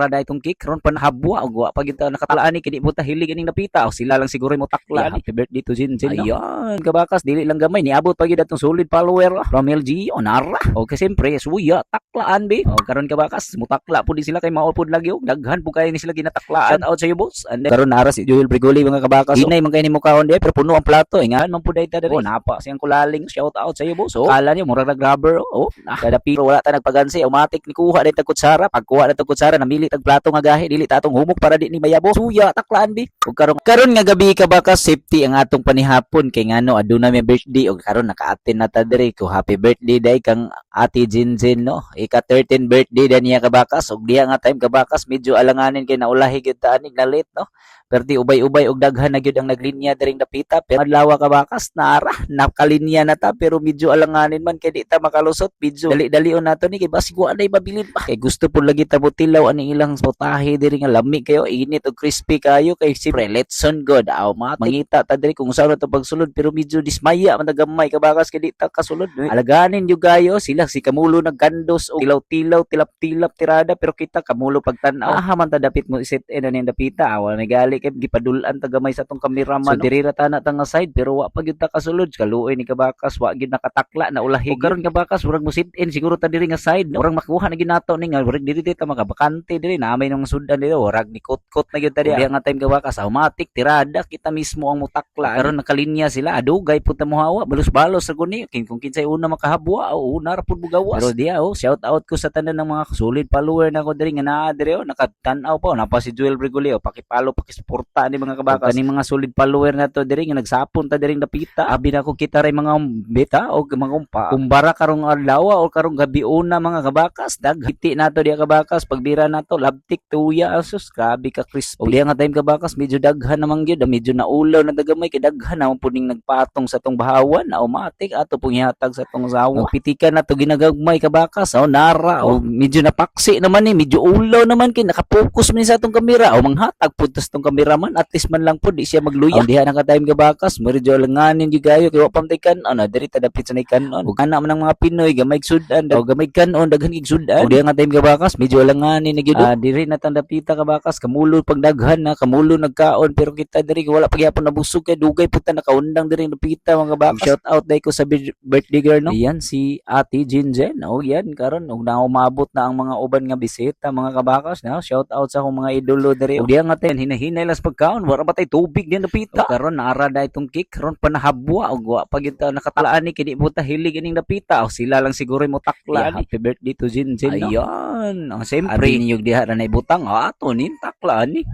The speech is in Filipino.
Rada itong cake ron panahabwa og wa pa gyud nakatalaan ni kini buta hilig ining napita o sila lang siguro mo takla. Happy birthday to Jinjin. Ayan, kabakas dili lang gamay niabot pa gyud atong solid follower from LGO nara. O kasi siyempre suya taklaan bi. O karon kabakas mutakla pud sila kay mao pud lagi og daghan pud kay ni sila ginataklaan. Shout out sa iyo boss. And karon nara si Joel Brigoli mga kabakas. Inay man kay nimo kaon di pero puno ang plato. Ingan man pud dayta diri. O napa siyang kulaling. Shout out sa iyo boss. So kala niyo murag grabber. O kada pero wala ta nagpagansi automatic ni kuha dayta kutsara. Pagkuha dayta kutsara namili tag plato nga gahi dili ta atong humok para di ni mayabo. Suya taklaan bi. Ug karon nga gabi kabakas safety ang atong panihapon kay ngano aduna may birthday ug karon naka-attend na ta diri ko happy birthday day kang Ate Jinjin no. Ika 13 birthday dan niya kabakas ug diha nga time kabakas medyo alanganin kay naulahi gyud ta anig na late no. Pero di ubay-ubay og daghan na gyud ang naglinya diring dapita pero adlaw kabakas naara nakalinya na ta pero medyo alanganin man kay di ta makalusot medyo dali-dalion nato ni kay basig wa nay mabilin pa kay gusto pud lagi ta butilaw ani ilang potahe diri nga lami kayo init og crispy kayo kay siyempre let's on good aw mangita ta diri kung saan to pagsulod pero medyo dismaya man gamay kabakas kay di ta kasulod alaganin jud gayo sila si kamulo nagkandos og tilaw-tilaw tilap-tilap tirada pero kita kamulo pagtan-aw man ta dapit mo iset ani dapita aw may gali kay gipadulan ta gamay sa tong kameraman so diri ra ta na nga side pero wa pa gyud ta kasulod kaluoy ni kabakas wa gyud nakatakla na ulahi karon kabakas murag mo sit in siguro ta diri nga side murag makuha na ginato ni nga murag diri ta makabakante diri namay nang sudan diri murag ni kot-kot na gyud ta diha nga time kabakas automatic tirada kita mismo ang mutakla karon nakalinya sila adugay pud ta mohawa balos-balos sa guni kung kinsay una makahabwa o una ra pud bugawas pero diha shout out ko sa tanan ng mga solid follower na ko diri nga naa diri nakatan-aw pa napa si Joel Brigoli pakipalo porta ni mga kabakas ni mga solid follower na to diri nga nagsapon ta diring dapita abi na ko kita ray mga beta o mga umpa kumbara karong adlaw o karong gabi una mga kabakas daghiti nato diha kabakas pagbira nato labtik tuya asus grabe ka crispy o diha nga time kabakas medyo daghan namang gyud medyo naulaw na dagamay kay daghan na puning nagpatong sa tong bahawan automatic ato pong ihatag sa tong sawa pitikan nato ginagagmay kabakas o nara o medyo napaksi naman ni medyo ulaw naman kay nakapokus man sa tong kamera o manghatag pud sa tong kameraman at least man lang po di siya magluya diha naka time kabakas medyo langanin gyud gayo kay wa pamtikan ano diri ta dapit sa kanon ug ana man ang mga Pinoy gamay sudan o gamay kanon daghan gig sudan ug diha nga time kabakas medyo langanin na gyud diri na tandapita kabakas kamulo pagdaghan na kamulo nagkaon pero kita diri wala pagyapon nabusog kay dugay pud ta nakaundang diri napita mga kabakas shout out day ko sa birthday girl no yan si Ate Jinjin o yan karon ug na umabot na ang mga uban nga bisita mga kabakas na shout out sa akong mga idolo diri ug diha nga time hinahinay las pagkaon wala ba tay tubig din napita karon naara da itong cake ron panahabwa og wa pa gyud nakatalaan ni kini buta hilig ining napita o sila lang siguro mo takla happy birthday to Jinjin no? Ayan siyempre niyo diha na ibutang ato nin takla ni